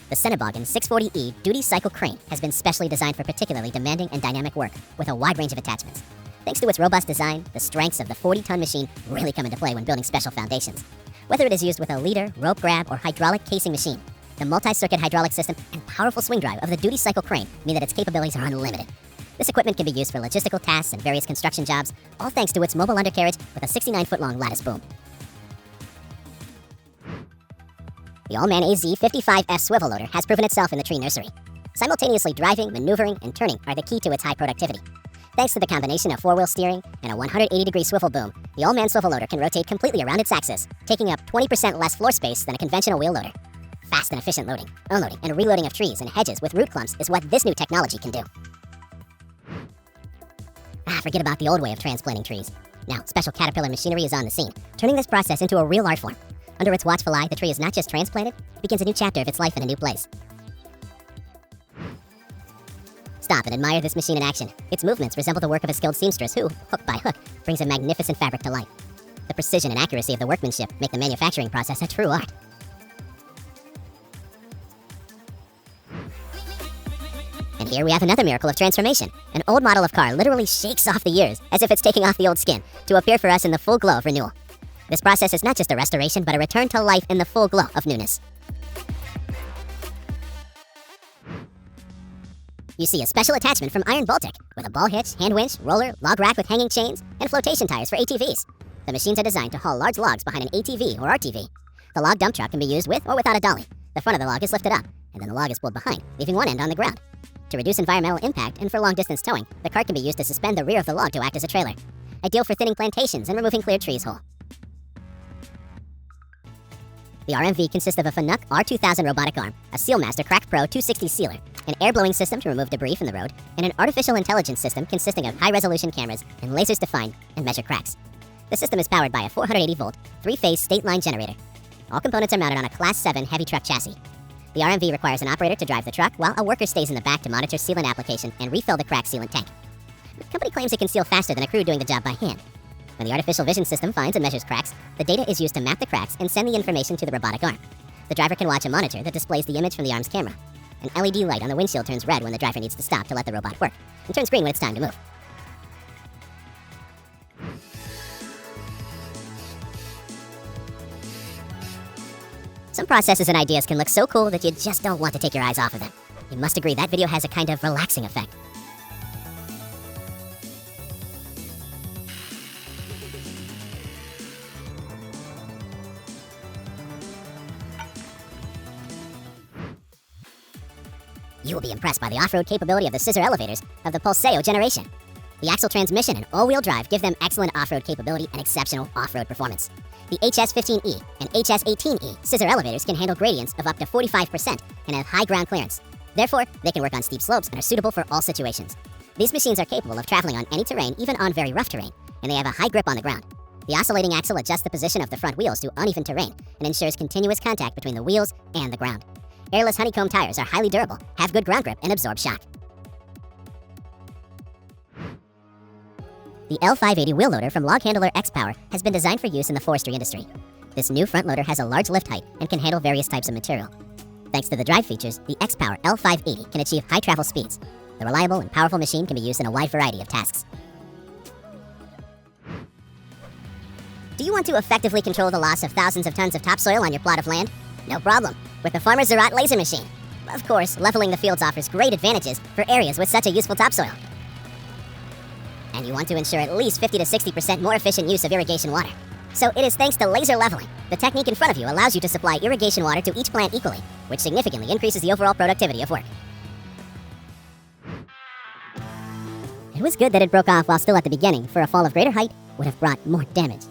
The Cenoboggan 640E duty cycle crane has been specially designed for particularly demanding and dynamic work with a wide range of attachments. Thanks to its robust design, the strengths of the 40-ton machine really come into play when building special foundations. Whether it is used with a leader, rope grab, or hydraulic casing machine, the multi-circuit hydraulic system and powerful swing drive of the duty cycle crane mean that its capabilities are unlimited. This equipment can be used for logistical tasks and various construction jobs, all thanks to its mobile undercarriage with a 69-foot-long lattice boom. The All-Man AZ55F swivel loader has proven itself in the tree nursery. Simultaneously driving, maneuvering, and turning are the key to its high productivity. Thanks to the combination of 4-wheel steering and a 180-degree swivel boom, the All-Man swivel loader can rotate completely around its axis, taking up 20% less floor space than a conventional wheel loader. Fast and efficient loading, unloading, and reloading of trees and hedges with root clumps is what this new technology can do. Forget about the old way of transplanting trees. Now, special caterpillar machinery is on the scene, turning this process into a real art form. Under its watchful eye, the tree is not just transplanted, it begins a new chapter of its life in a new place. Stop and admire this machine in action. Its movements resemble the work of a skilled seamstress who, hook by hook, brings a magnificent fabric to life. The precision and accuracy of the workmanship make the manufacturing process a true art. And here we have another miracle of transformation. An old model of car literally shakes off the years, as if it's taking off the old skin, to appear for us in the full glow of renewal. This process is not just a restoration, but a return to life in the full glow of newness. You see a special attachment from Iron Baltic, with a ball hitch, hand winch, roller, log rack with hanging chains, and flotation tires for ATVs. The machines are designed to haul large logs behind an ATV or RTV. The log dump truck can be used with or without a dolly. The front of the log is lifted up, and then the log is pulled behind, leaving one end on the ground. To reduce environmental impact and for long-distance towing, the cart can be used to suspend the rear of the log to act as a trailer. Ideal for thinning plantations and removing cleared trees whole. The RMV consists of a Fanuc R2000 robotic arm, a Sealmaster Crack Pro 260 sealer, an air-blowing system to remove debris from the road, and an artificial intelligence system consisting of high-resolution cameras and lasers to find and measure cracks. The system is powered by a 480-volt, three-phase state-line generator. All components are mounted on a Class 7 heavy truck chassis. The RMV requires an operator to drive the truck, while a worker stays in the back to monitor sealant application and refill the crack sealant tank. The company claims it can seal faster than a crew doing the job by hand. When the artificial vision system finds and measures cracks, the data is used to map the cracks and send the information to the robotic arm. The driver can watch a monitor that displays the image from the arm's camera. An LED light on the windshield turns red when the driver needs to stop to let the robot work, and turns green when it's time to move. Some processes and ideas can look so cool that you just don't want to take your eyes off of them. You must agree that video has a kind of relaxing effect. You will be impressed by the off-road capability of the scissor elevators of the Pulseo generation. The axle transmission and all-wheel drive give them excellent off-road capability and exceptional off-road performance. The HS15E and HS18E scissor elevators can handle gradients of up to 45% and have high ground clearance. Therefore, they can work on steep slopes and are suitable for all situations. These machines are capable of traveling on any terrain, even on very rough terrain, and they have a high grip on the ground. The oscillating axle adjusts the position of the front wheels to uneven terrain and ensures continuous contact between the wheels and the ground. Airless honeycomb tires are highly durable, have good ground grip, and absorb shock. The L580 wheel loader from Log Handler X-Power has been designed for use in the forestry industry. This new front loader has a large lift height and can handle various types of material. Thanks to the drive features, the X-Power L580 can achieve high travel speeds. The reliable and powerful machine can be used in a wide variety of tasks. Do you want to effectively control the loss of thousands of tons of topsoil on your plot of land? No problem, with the Farmer Zerat laser machine. Of course, leveling the fields offers great advantages for areas with such a useful topsoil. And you want to ensure at least 50 to 60% more efficient use of irrigation water. So it is thanks to laser leveling. The technique in front of you allows you to supply irrigation water to each plant equally, which significantly increases the overall productivity of work. It was good that it broke off while still at the beginning, for a fall of greater height would have brought more damage.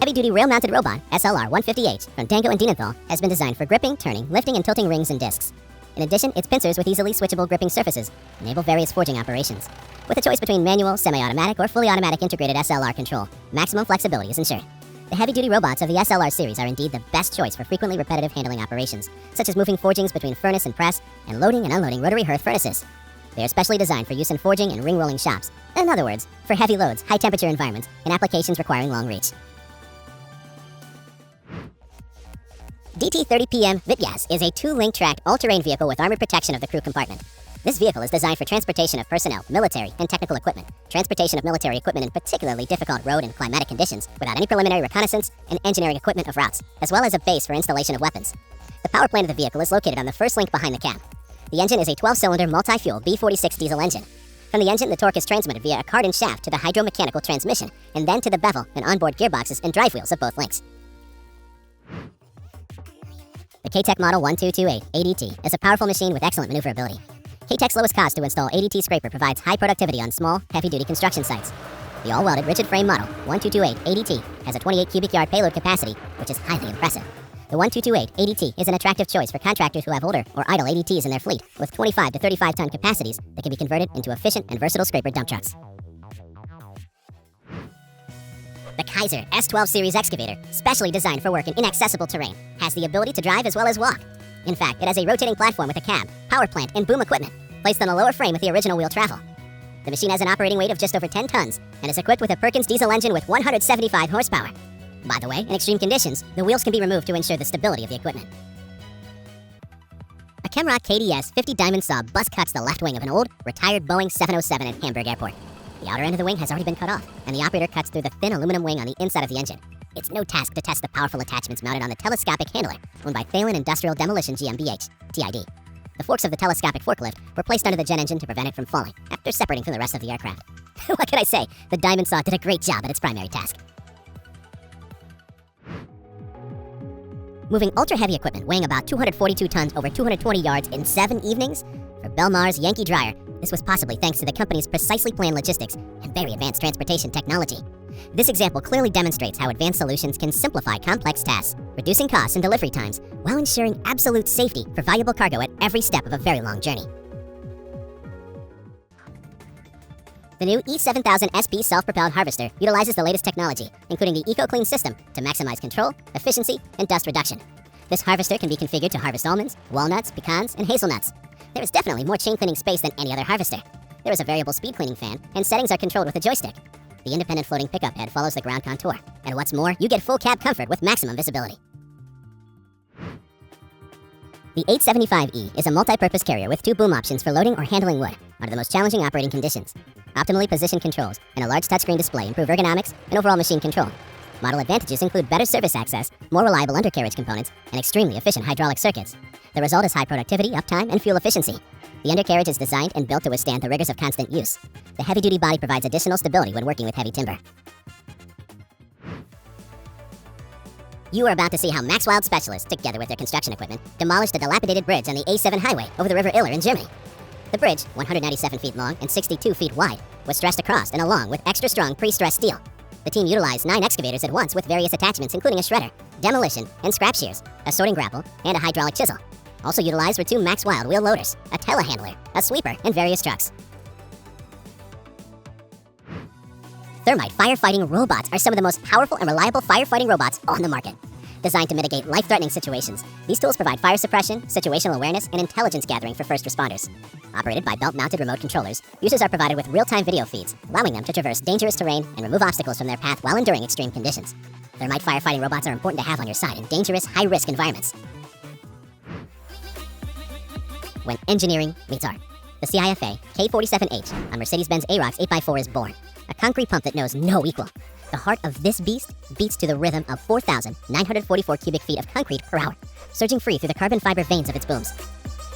Heavy-duty rail-mounted robot, SLR-150H, from Dango and Dienenthal, has been designed for gripping, turning, lifting, and tilting rings and discs. In addition, its pincers with easily switchable gripping surfaces enable various forging operations. With a choice between manual, semi-automatic, or fully automatic integrated SLR control, maximum flexibility is ensured. The heavy-duty robots of the SLR series are indeed the best choice for frequently repetitive handling operations, such as moving forgings between furnace and press, and loading and unloading rotary hearth furnaces. They are specially designed for use in forging and ring-rolling shops. In other words, for heavy loads, high-temperature environments, and applications requiring long reach. DT-30PM Vitgas is a 2-link tracked all-terrain vehicle with armored protection of the crew compartment. This vehicle is designed for transportation of personnel, military, and technical equipment, transportation of military equipment in particularly difficult road and climatic conditions without any preliminary reconnaissance, and engineering equipment of routes, as well as a base for installation of weapons. The power plant of the vehicle is located on the first link behind the cab. The engine is a 12-cylinder multi-fuel B46 diesel engine. From the engine, the torque is transmitted via a cart shaft to the hydromechanical transmission, and then to the bevel and onboard gearboxes and drive wheels of both links. The K-Tech Model 1228 ADT is a powerful machine with excellent maneuverability. K-Tech's lowest cost to install ADT scraper provides high productivity on small, heavy-duty construction sites. The all-welded rigid frame model 1228 ADT has a 28 cubic yard payload capacity, which is highly impressive. The 1228 ADT is an attractive choice for contractors who have older or idle ADTs in their fleet with 25 to 35 ton capacities that can be converted into efficient and versatile scraper dump trucks. The Kaiser S12 series excavator, specially designed for work in inaccessible terrain, has the ability to drive as well as walk. In fact, it has a rotating platform with a cab, power plant, and boom equipment, placed on the lower frame with the original wheel travel. The machine has an operating weight of just over 10 tons and is equipped with a Perkins diesel engine with 175 horsepower. By the way, in extreme conditions, the wheels can be removed to ensure the stability of the equipment. A Chemrock KDS 50 diamond saw bust cuts the left wing of an old, retired Boeing 707 at Hamburg Airport. The outer end of the wing has already been cut off, and the operator cuts through the thin aluminum wing on the inside of the engine. It's no task to test the powerful attachments mounted on the telescopic handler owned by Thalen Industrial Demolition GmbH, TID. The forks of the telescopic forklift were placed under the jet engine to prevent it from falling, after separating from the rest of the aircraft. What can I say? The diamond saw did a great job at its primary task. Moving ultra-heavy equipment weighing about 242 tons over 220 yards in 7 evenings? For Belmar's Yankee Dryer, this was possibly thanks to the company's precisely planned logistics and very advanced transportation technology. This example clearly demonstrates how advanced solutions can simplify complex tasks, reducing costs and delivery times, while ensuring absolute safety for valuable cargo at every step of a very long journey. The new E7000 SP self-propelled harvester utilizes the latest technology, including the EcoClean system, to maximize control, efficiency, and dust reduction. This harvester can be configured to harvest almonds, walnuts, pecans, and hazelnuts. There is definitely more chain cleaning space than any other harvester. There is a variable speed cleaning fan, and settings are controlled with a joystick. The independent floating pickup head follows the ground contour. And what's more, you get full cab comfort with maximum visibility. The 875E is a multi-purpose carrier with 2 boom options for loading or handling wood under the most challenging operating conditions. Optimally positioned controls and a large touchscreen display improve ergonomics and overall machine control. Model advantages include better service access, more reliable undercarriage components, and extremely efficient hydraulic circuits. The result is high productivity, uptime, and fuel efficiency. The undercarriage is designed and built to withstand the rigors of constant use. The heavy-duty body provides additional stability when working with heavy timber. You are about to see how Maxwild specialists, together with their construction equipment, demolished the dilapidated bridge on the A7 highway over the River Iller in Germany. The bridge, 197 feet long and 62 feet wide, was stressed across and along with extra strong pre-stressed steel. The team utilized 9 excavators at once with various attachments including a shredder, demolition, and scrap shears, a sorting grapple, and a hydraulic chisel. Also utilized were 2 Maxwild wheel loaders, a telehandler, a sweeper, and various trucks. Thermite firefighting robots are some of the most powerful and reliable firefighting robots on the market. Designed to mitigate life-threatening situations, these tools provide fire suppression, situational awareness, and intelligence gathering for first responders. Operated by belt-mounted remote controllers, users are provided with real-time video feeds, allowing them to traverse dangerous terrain and remove obstacles from their path while enduring extreme conditions. Thermite firefighting robots are important to have on your side in dangerous, high-risk environments. When engineering meets art, the CIFA K47H on Mercedes-Benz AROX 8x4 is born, a concrete pump that knows no equal. The heart of this beast beats to the rhythm of 4,944 cubic feet of concrete per hour, surging free through the carbon fiber veins of its booms.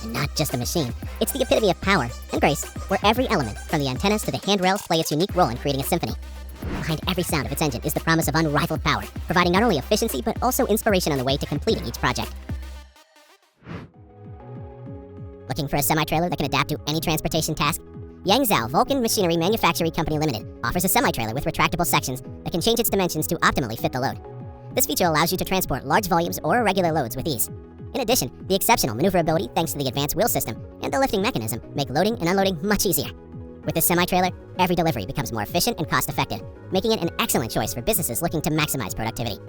And not just a machine, it's the epitome of power and grace, where every element, from the antennas to the handrails, play its unique role in creating a symphony. Behind every sound of its engine is the promise of unrivaled power, providing not only efficiency but also inspiration on the way to completing each project. Looking for a semi-trailer that can adapt to any transportation task? Yangzhou Vulcan Machinery Manufacturing Company Limited offers a semi-trailer with retractable sections that can change its dimensions to optimally fit the load. This feature allows you to transport large volumes or irregular loads with ease. In addition, the exceptional maneuverability thanks to the advanced wheel system and the lifting mechanism make loading and unloading much easier. With this semi-trailer, every delivery becomes more efficient and cost-effective, making it an excellent choice for businesses looking to maximize productivity.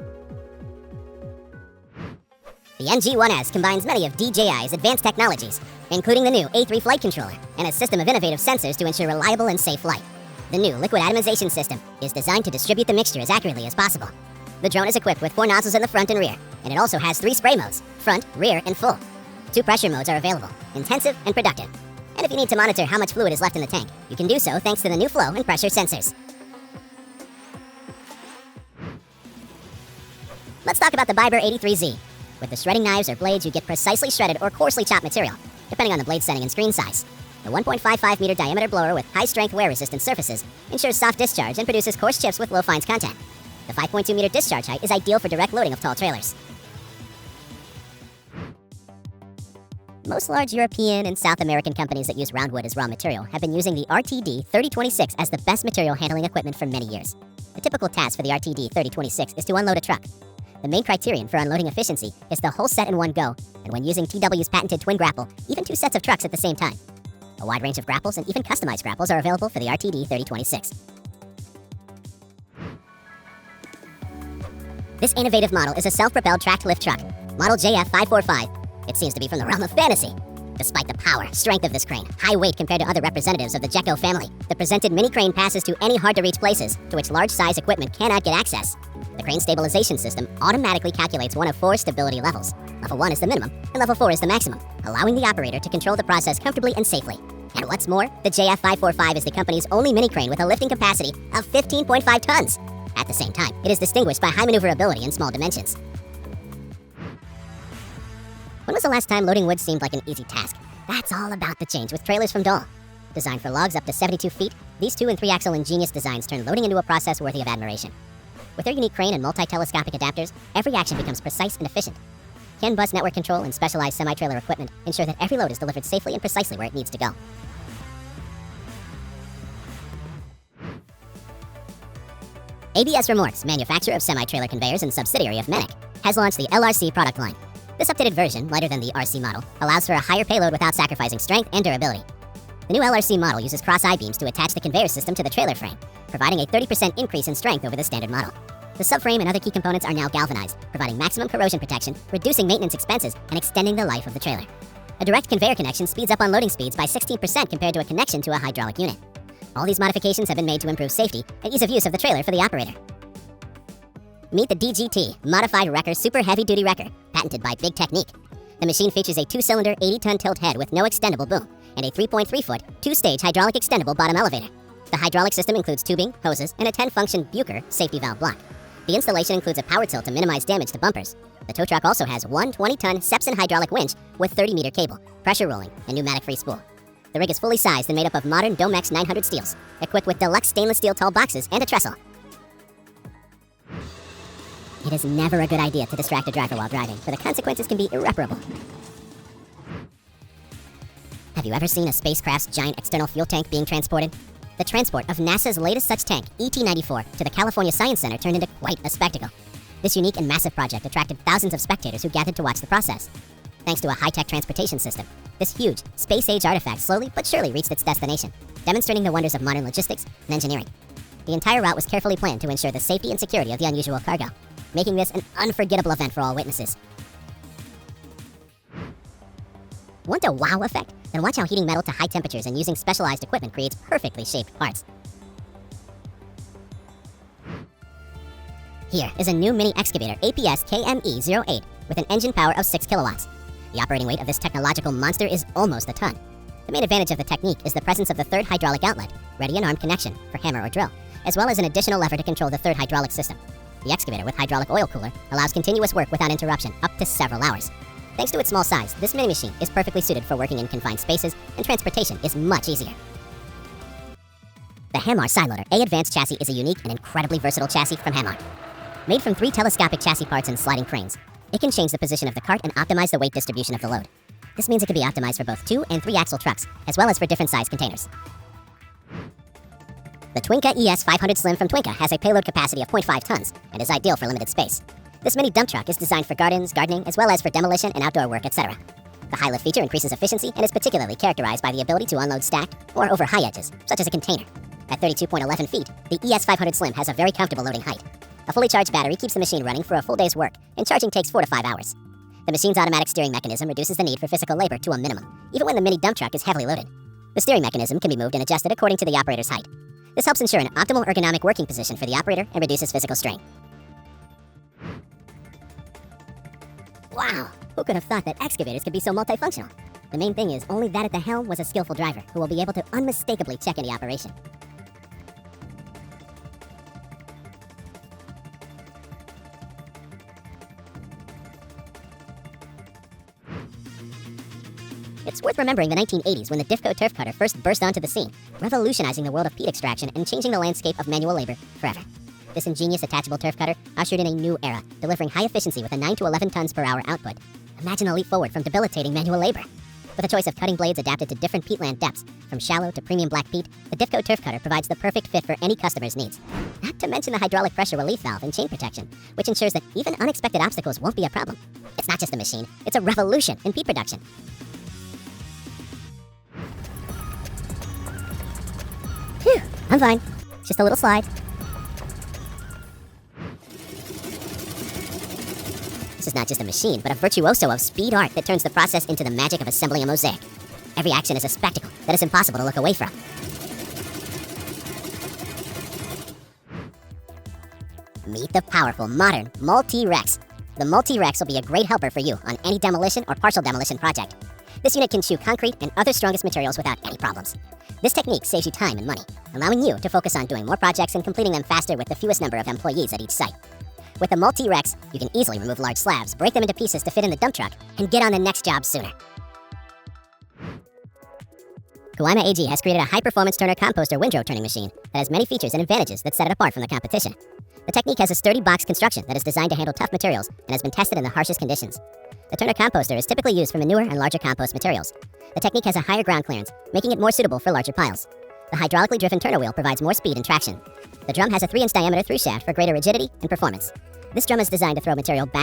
The NG1S combines many of DJI's advanced technologies, including the new A3 flight controller and a system of innovative sensors to ensure reliable and safe flight. The new liquid atomization system is designed to distribute the mixture as accurately as possible. The drone is equipped with 4 nozzles in the front and rear, and it also has 3 spray modes, front, rear, and full. 2 pressure modes are available, intensive and productive. And if you need to monitor how much fluid is left in the tank, you can do so thanks to the new flow and pressure sensors. Let's talk about the Biber 83Z. With the shredding knives or blades, you get precisely shredded or coarsely chopped material, depending on the blade setting and screen size. The 1.55 meter diameter blower with high-strength wear-resistant surfaces ensures soft discharge and produces coarse chips with low fines content. The 5.2 meter discharge height is ideal for direct loading of tall trailers. Most large European and South American companies that use roundwood as raw material have been using the RTD 3026 as the best material handling equipment for many years. The typical task for the RTD 3026 is to unload a truck. The main criterion for unloading efficiency is the whole set in one go, and when using TW's patented twin grapple, even two sets of trucks at the same time. A wide range of grapples and even customized grapples are available for the RTD 3026. This innovative model is a self-propelled tracked lift truck, model JF545. It seems to be from the realm of fantasy. Despite the power, strength of this crane, high weight compared to other representatives of the Gecko family, the presented mini crane passes to any hard-to-reach places to which large-size equipment cannot get access. The crane stabilization system automatically calculates one of 4 stability levels. Level 1 is the minimum, and level 4 is the maximum, allowing the operator to control the process comfortably and safely. And what's more, the JF545 is the company's only mini crane with a lifting capacity of 15.5 tons. At the same time, it is distinguished by high maneuverability in small dimensions. When was the last time loading wood seemed like an easy task? That's all about to change with trailers from Dole. Designed for logs up to 72 feet, these 2- and 3-axle ingenious designs turn loading into a process worthy of admiration. With their unique crane and multi-telescopic adapters, every action becomes precise and efficient. CAN bus network control and specialized semi-trailer equipment ensure that every load is delivered safely and precisely where it needs to go. ABS Remorques, manufacturer of semi-trailer conveyors and subsidiary of Menic, has launched the LRC product line. This updated version, lighter than the RC model, allows for a higher payload without sacrificing strength and durability. The new LRC model uses cross I-beams to attach the conveyor system to the trailer frame, providing a 30% increase in strength over the standard model. The subframe and other key components are now galvanized, providing maximum corrosion protection, reducing maintenance expenses, and extending the life of the trailer. A direct conveyor connection speeds up unloading speeds by 16% compared to a connection to a hydraulic unit. All these modifications have been made to improve safety and ease of use of the trailer for the operator. Meet the DGT, Modified Wrecker Super Heavy Duty Wrecker, patented by Big Technique. The machine features a 2-cylinder, 80-ton tilt head with no extendable boom, and a 3.3-foot, 2-stage hydraulic extendable bottom elevator. The hydraulic system includes tubing, hoses, and a 10-function Bucher safety valve block. The installation includes a power tilt to minimize damage to bumpers. The tow truck also has one 20-ton Sepson hydraulic winch with 30-meter cable, pressure rolling, and pneumatic-free spool. The rig is fully sized and made up of modern Domex 900 steels, equipped with deluxe stainless steel tall boxes and a trestle. It is never a good idea to distract a driver while driving, for the consequences can be irreparable. Have you ever seen a spacecraft's giant external fuel tank being transported? The transport of NASA's latest such tank, ET-94, to the California Science Center turned into quite a spectacle. This unique and massive project attracted thousands of spectators who gathered to watch the process. Thanks to a high-tech transportation system, this huge, space-age artifact slowly but surely reached its destination, demonstrating the wonders of modern logistics and engineering. The entire route was carefully planned to ensure the safety and security of the unusual cargo, making this an unforgettable event for all witnesses. Want a wow effect? Then watch how heating metal to high temperatures and using specialized equipment creates perfectly shaped parts. Here is a new mini excavator APS KME-08 with an engine power of 6 kilowatts. The operating weight of this technological monster is almost a ton. The main advantage of the technique is the presence of the third hydraulic outlet, ready and armed connection for hammer or drill, as well as an additional lever to control the third hydraulic system. The excavator with hydraulic oil cooler allows continuous work without interruption up to several hours. Thanks to its small size, this mini machine is perfectly suited for working in confined spaces, and transportation is much easier. The Hamar Sideloader A Advanced Chassis is a unique and incredibly versatile chassis from Hamar. Made from 3 telescopic chassis parts and sliding cranes, it can change the position of the cart and optimize the weight distribution of the load. This means it can be optimized for both 2- and 3-axle trucks, as well as for different size containers. The Twinka ES500 Slim from Twinka has a payload capacity of 0.5 tons and is ideal for limited space. This mini dump truck is designed for gardens, gardening, as well as for demolition and outdoor work, etc. The high lift feature increases efficiency and is particularly characterized by the ability to unload stacked or over high edges, such as a container. At 32.11 feet, the ES500 Slim has a very comfortable loading height. A fully charged battery keeps the machine running for a full day's work, and charging takes 4 to 5 hours. The machine's automatic steering mechanism reduces the need for physical labor to a minimum, even when the mini dump truck is heavily loaded. The steering mechanism can be moved and adjusted according to the operator's height. This helps ensure an optimal ergonomic working position for the operator and reduces physical strain. Wow, who could have thought that excavators could be so multifunctional? The main thing is, only that at the helm was a skillful driver who will be able to unmistakably check any operation. It's worth remembering the 1980s when the Diffco turf cutter first burst onto the scene, revolutionizing the world of peat extraction and changing the landscape of manual labor forever. This ingenious attachable turf cutter ushered in a new era, delivering high efficiency with a 9 to 11 tons per hour output. Imagine a leap forward from debilitating manual labor. With a choice of cutting blades adapted to different peatland depths, from shallow to premium black peat, the Diffco Turf Cutter provides the perfect fit for any customer's needs. Not to mention the hydraulic pressure relief valve and chain protection, which ensures that even unexpected obstacles won't be a problem. It's not just a machine, it's a revolution in peat production. Phew, I'm fine. It's just a little slide. This is not just a machine, but a virtuoso of speed art that turns the process into the magic of assembling a mosaic. Every action is a spectacle that is impossible to look away from. Meet the powerful, modern Multi-Rex. The Multi-Rex will be a great helper for you on any demolition or partial demolition project. This unit can chew concrete and other strongest materials without any problems. This technique saves you time and money, allowing you to focus on doing more projects and completing them faster with the fewest number of employees at each site. With the Multi-Rex, you can easily remove large slabs, break them into pieces to fit in the dump truck, and get on the next job sooner. Kuwaima AG has created a high-performance turner composter windrow turning machine that has many features and advantages that set it apart from the competition. The technique has a sturdy box construction that is designed to handle tough materials and has been tested in the harshest conditions. The turner composter is typically used for manure and larger compost materials. The technique has a higher ground clearance, making it more suitable for larger piles. The hydraulically driven turner wheel provides more speed and traction. The drum has a 3-inch diameter through shaft for greater rigidity and performance. This drum is designed to throw material back